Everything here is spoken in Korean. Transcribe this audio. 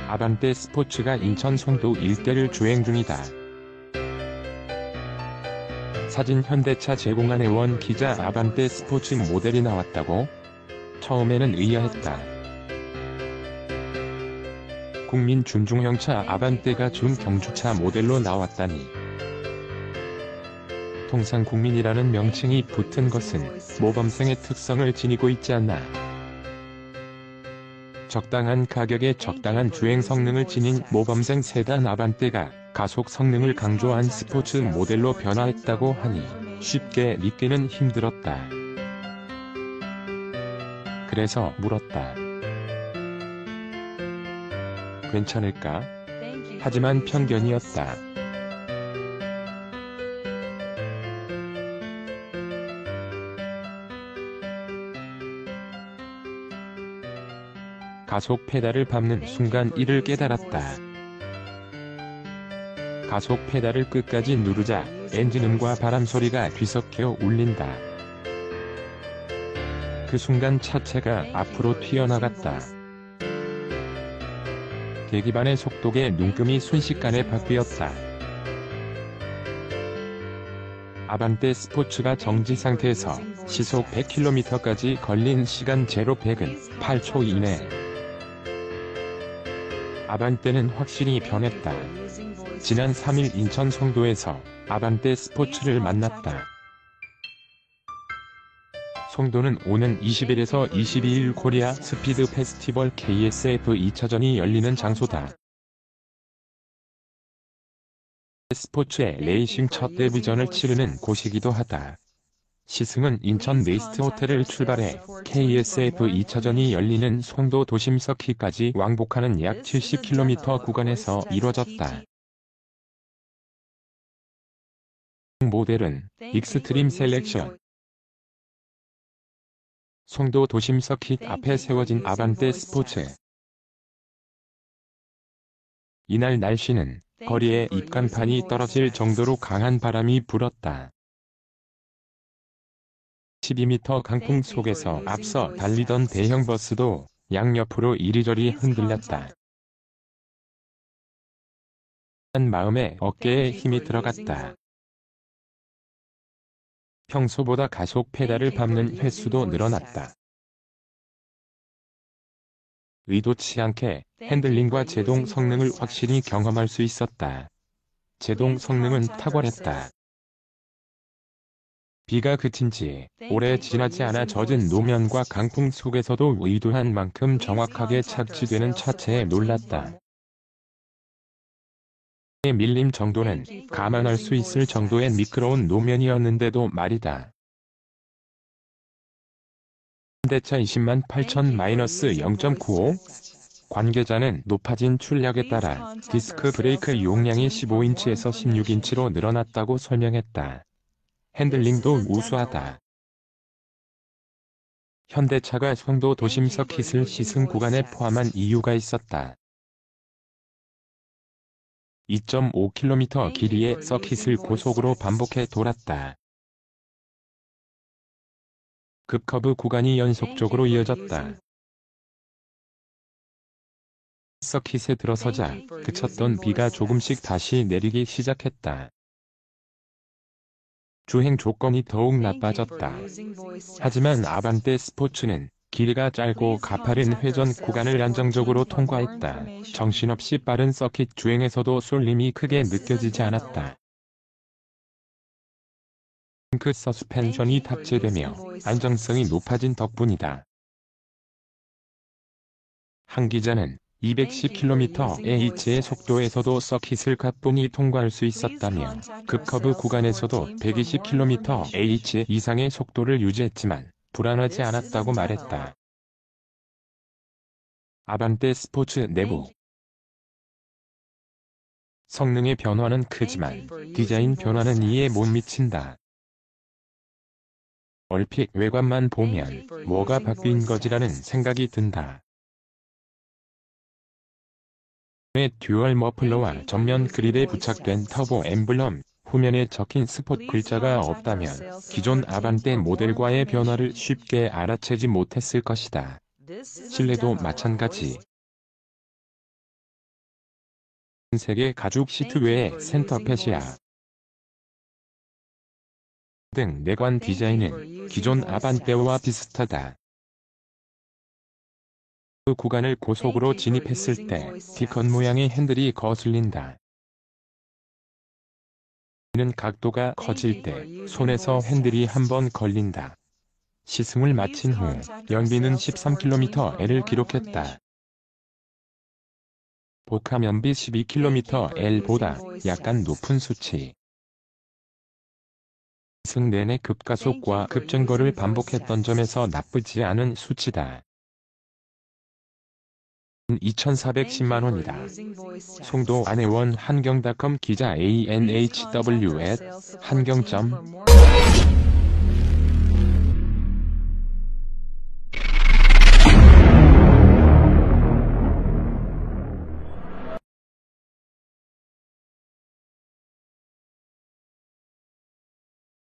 아반떼 스포츠가 인천 송도 일대를 주행 중이다. 사진 현대차 제공안에 원 기자 아반떼 스포츠 모델이 나왔다고? 처음에는 의아했다. 국민 준중형차 아반떼가 준경주차 모델로 나왔다니. 통상 국민이라는 명칭이 붙은 것은 모범생의 특성을 지니고 있지 않나. 적당한 가격에 적당한 주행 성능을 지닌 모범생 세단 아반떼가 가속 성능을 강조한 스포츠 모델로 변화했다고 하니 쉽게 믿기는 힘들었다. 그래서 물었다. 괜찮을까? 하지만 편견이었다. 가속 페달을 밟는 순간 이를 깨달았다. 가속 페달을 끝까지 누르자 엔진음과 바람 소리가 뒤섞여 울린다. 그 순간 차체가 앞으로 튀어나갔다. 계기반의 속도계 눈금이 순식간에 바뀌었다. 아반떼 스포츠가 정지 상태에서 시속 100km까지 걸린 시간 0-100은 8초 이내. 아반떼는 확실히 변했다. 지난 3일 인천 송도에서 아반떼 스포츠를 만났다. 송도는 오는 20일에서 22일 코리아 스피드 페스티벌 KSF 2차전이 열리는 장소다. 스포츠의 레이싱 첫 데뷔전을 치르는 곳이기도 하다. 시승은 인천 네스트 호텔을 출발해 KSF 2차전이 열리는 송도 도심 서킷까지 왕복하는 약 70km 구간에서 이뤄졌다. 모델은 익스트림 셀렉션. 송도 도심 서킷 앞에 세워진 아반떼 스포츠. 이날 날씨는 거리에 입간판이 떨어질 정도로 강한 바람이 불었다. 12m 강풍 속에서 앞서 달리던 대형 버스도 양옆으로 이리저리 흔들렸다. 한 마음에 어깨에 힘이 들어갔다. 평소보다 가속 페달을 밟는 횟수도 늘어났다. 의도치 않게 핸들링과 제동 성능을 확실히 경험할 수 있었다. 제동 성능은 탁월했다. 비가 그친 지 오래 지나지 않아 젖은 노면과 강풍 속에서도 의도한 만큼 정확하게 착지되는 차체에 놀랐다. 밀림 정도는 감안할 수 있을 정도의 미끄러운 노면이었는데도 말이다. 현대차 208,000-0.95? 관계자는 높아진 출력에 따라 디스크 브레이크 용량이 15인치에서 16인치로 늘어났다고 설명했다. 핸들링도 우수하다. 현대차가 송도 도심 서킷을 시승 구간에 포함한 이유가 있었다. 2.5km 길이의 서킷을 고속으로 반복해 돌았다. 급커브 구간이 연속적으로 이어졌다. 서킷에 들어서자 그쳤던 비가 조금씩 다시 내리기 시작했다. 주행 조건이 더욱 나빠졌다. 하지만 아반떼 스포츠는 길이가 짧고 가파른 회전 구간을 안정적으로 통과했다. 정신없이 빠른 서킷 주행에서도 쏠림이 크게 느껴지지 않았다. 링크 서스펜션이 탑재되며 안정성이 높아진 덕분이다. 한 기자는 210km/h의 속도에서도 서킷을 가뿐히 통과할 수 있었다며 급커브 구간에서도 120km/h 이상의 속도를 유지했지만 불안하지 않았다고 말했다. 아반떼 스포츠 내부. 성능의 변화는 크지만 디자인 변화는 이에 못 미친다. 얼핏 외관만 보면 뭐가 바뀐 거지라는 생각이 든다. 듀얼 머플러와 전면 그릴에 부착된 터보 엠블럼, 후면에 적힌 스폿 글자가 없다면 기존 아반떼 모델과의 변화를 쉽게 알아채지 못했을 것이다. 실내도 마찬가지. 세계 가죽 시트 외에 센터펫이야 등 내관 디자인은 기존 아반떼와 비슷하다. 그 구간을 고속으로 진입했을 때 D컷 모양의 핸들이 거슬린다. 이는 각도가 커질 때 손에서 핸들이 한번 걸린다. 시승을 마친 후 연비는 13km를 기록했다. 보카 연비 12kml보다 약간 높은 수치. 시승 내내 급가속과 급정거를 반복했던 점에서 나쁘지 않은 수치다. 2,410만원이다. 송도 안혜원 한경닷컴 기자 ANHW@한경.